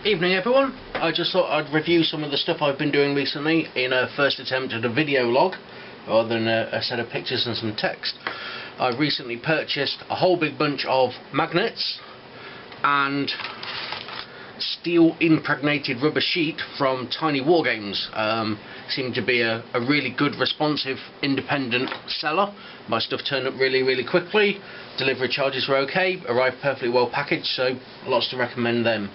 Evening everyone, I just thought I'd review some of the stuff I've been doing recently in a first attempt at a video log rather than a set of pictures and some text. I've recently purchased a whole big bunch of magnets and steel impregnated rubber sheet from Tiny Wargames. Seemed to be a really good, responsive, independent seller. My stuff turned up really quickly, delivery charges were okay, arrived perfectly well packaged, so lots to recommend them.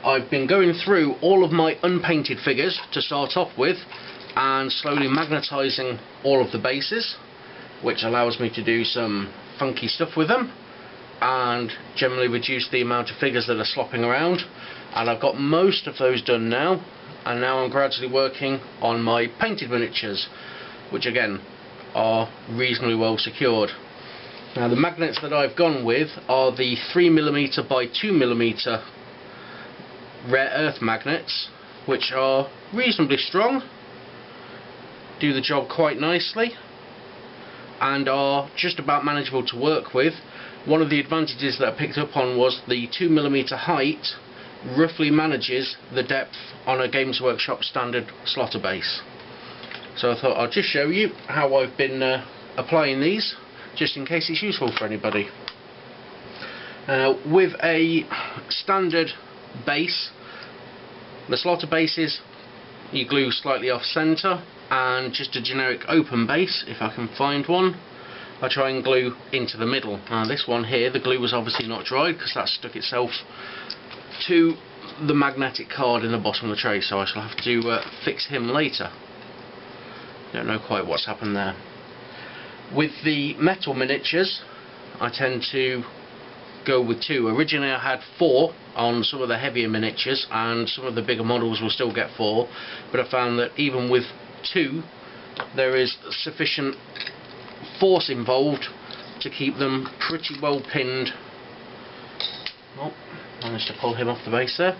I've been going through all of my unpainted figures to start off with and slowly magnetising all of the bases, which allows me to do some funky stuff with them and generally reduce the amount of figures that are slopping around. And I've got most of those done now, and now I'm gradually working on my painted miniatures, which again are reasonably well secured. Now the magnets that I've gone with are the 3mm by 2mm rare earth magnets, which are reasonably strong, do the job quite nicely, and are just about manageable to work with. One of the advantages that I picked up on was the 2mm height roughly manages the depth on a Games Workshop standard slotter base. So I thought I'd just show you how I've been applying these, just in case it's useful for anybody. With a standard base, the slotter bases you glue slightly off centre, and just a generic open base, if I can find one, I try and glue into the middle. Now this one here, the glue was obviously not dried because that stuck itself to the magnetic card in the bottom of the tray, so I shall have to fix him later. Don't know quite what's happened there. With the metal miniatures, I tend to go with two. Originally I had 4 on some of the heavier miniatures, and some of the bigger models will still get 4, but I found that even with 2 there is sufficient force involved to keep them pretty well pinned. Oh, managed to pull him off the base there,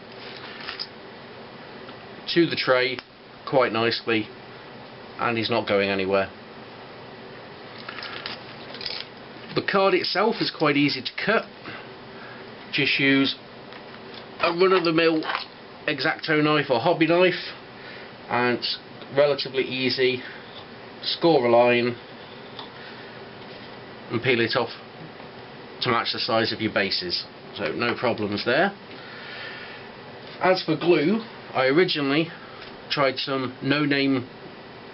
to the tray quite nicely, and he's not going anywhere. The card itself is quite easy to cut. Just use a run-of-the-mill X-Acto knife or hobby knife, and it's relatively easy. Score a line and peel it off to match the size of your bases, so no problems there. As for glue, I originally tried some no-name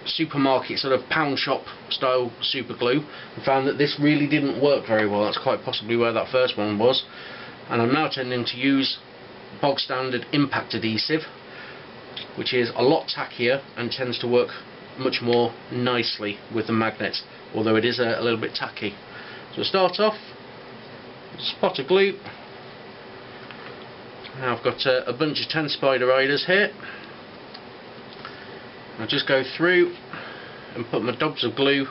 supermarket sort of pound shop style super glue and found that this really didn't work very well. That's quite possibly where that first one was, and I'm now tending to use bog standard impact adhesive, which is a lot tackier and tends to work much more nicely with the magnets, although it is a little bit tacky. So start off, spot of glue. Now I've got a bunch of 10 Spider Riders here. I'll just go through and put my dobs of glue,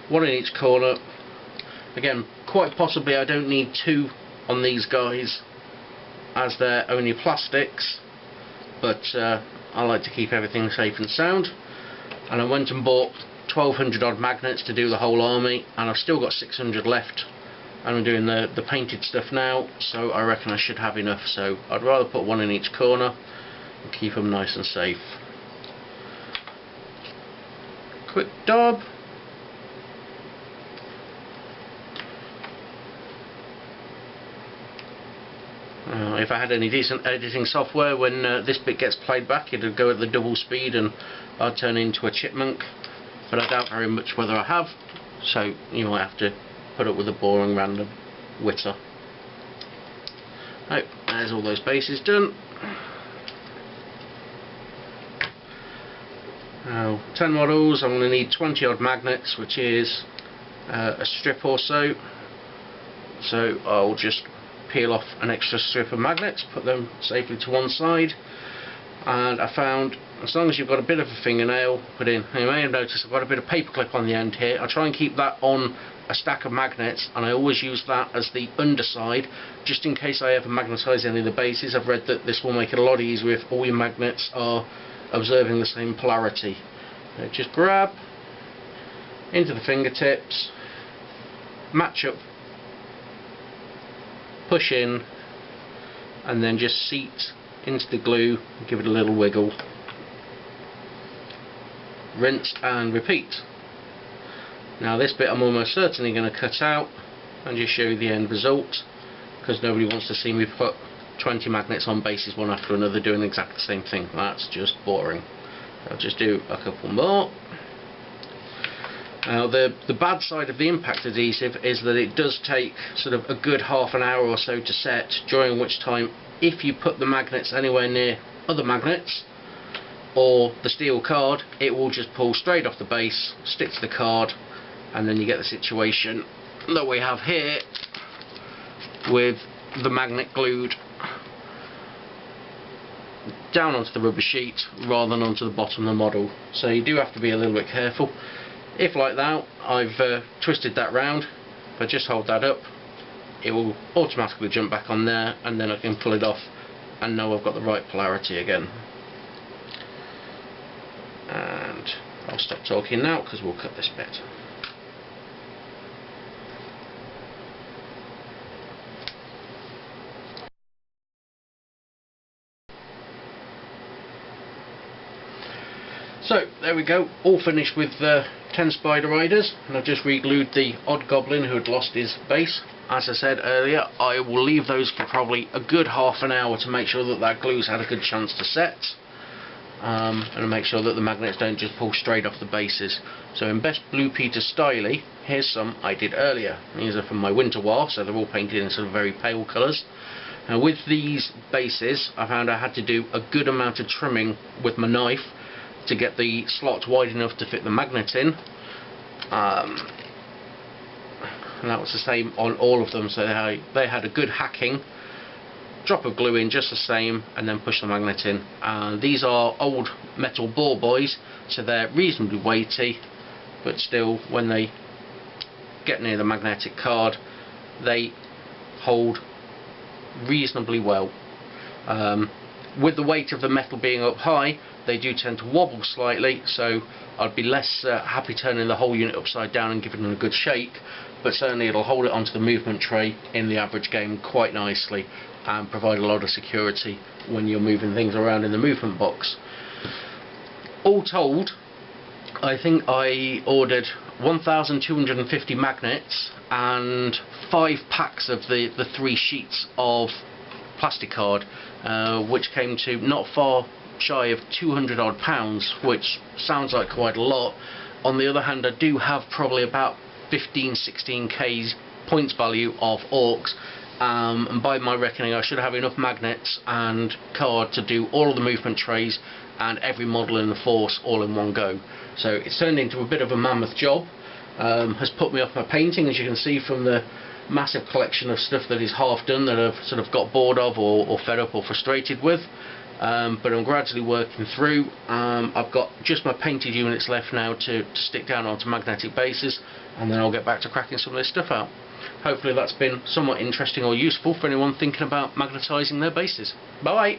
one in each corner. Again, quite possibly I don't need 2 on these guys as they're only plastics, but I like to keep everything safe and sound. And I went and bought 1200 odd magnets to do the whole army, and I've still got 600 left, and I'm doing the painted stuff now, so I reckon I should have enough. So I'd rather put 1 in each corner and keep them nice and safe. Quick dab. If I had any decent editing software, when this bit gets played back, it'd go at the double speed and I'd turn into a chipmunk, but I doubt very much whether I have, so you might have to put up with a boring random witter. Right, there's all those bases done. Now 10 models, I'm going to need 20 odd magnets, which is a strip or so, so I'll just peel off an extra strip of magnets, put them safely to one side. And I found, as long as you've got a bit of a fingernail put in, you may have noticed I've got a bit of paper clip on the end here. I try and keep that on a stack of magnets, and I always use that as the underside, just in case I ever magnetise any of the bases. I've read that this will make it a lot easier if all your magnets are observing the same polarity. Just grab into the fingertips, match up, push in, and then just seat into the glue, give it a little wiggle, rinse and repeat. Now this bit I'm almost certainly going to cut out and just show you the end result, because nobody wants to see me put 20 magnets on bases one after another doing exactly the same thing. That's just boring. I'll just do a couple more. Now the bad side of the impact adhesive is that it does take sort of a good half an hour or so to set, during which time if you put the magnets anywhere near other magnets or the steel card, it will just pull straight off the base, stick to the card, and then you get the situation that we have here with the magnet glued down onto the rubber sheet rather than onto the bottom of the model. So you do have to be a little bit careful. If like that, I've twisted that round, if I just hold that up, it will automatically jump back on there, and then I can pull it off and know I've got the right polarity again. And I'll stop talking now because we'll cut this bit. So there we go, all finished with 10 Spider Riders, and I've just re-glued the odd goblin who had lost his base. As I said earlier, I will leave those for probably a good half an hour to make sure that that glue's had a good chance to set, and make sure that the magnets don't just pull straight off the bases. So in Best Blue Peter style, here's some I did earlier. These are from my winter war, so they're all painted in sort of very pale colours. Now with these bases, I found I had to do a good amount of trimming with my knife to get the slots wide enough to fit the magnet in, and that was the same on all of them. So they had a good hacking, drop of glue in just the same, and then push the magnet in. These are old metal ball buoys, so they're reasonably weighty, but still when they get near the magnetic card they hold reasonably well. With the weight of the metal being up high, they do tend to wobble slightly, so I'd be less happy turning the whole unit upside down and giving it a good shake, but certainly it'll hold it onto the movement tray in the average game quite nicely and provide a lot of security when you're moving things around in the movement box. All told, I think I ordered 1,250 magnets and 5 packs of the 3 sheets of plastic card, which came to not far shy of 200 odd pounds, which sounds like quite a lot. On the other hand, I do have probably about 15-16k points value of orcs, and by my reckoning I should have enough magnets and card to do all of the movement trays and every model in the force all in one go. So it's turned into a bit of a mammoth job. Has put me off my painting, as you can see from the massive collection of stuff that is half done that I've sort of got bored of or fed up or frustrated with. But I'm gradually working through. I've got just my painted units left now to stick down onto magnetic bases, and then I'll get back to cracking some of this stuff out. Hopefully that's been somewhat interesting or useful for anyone thinking about magnetising their bases. Bye!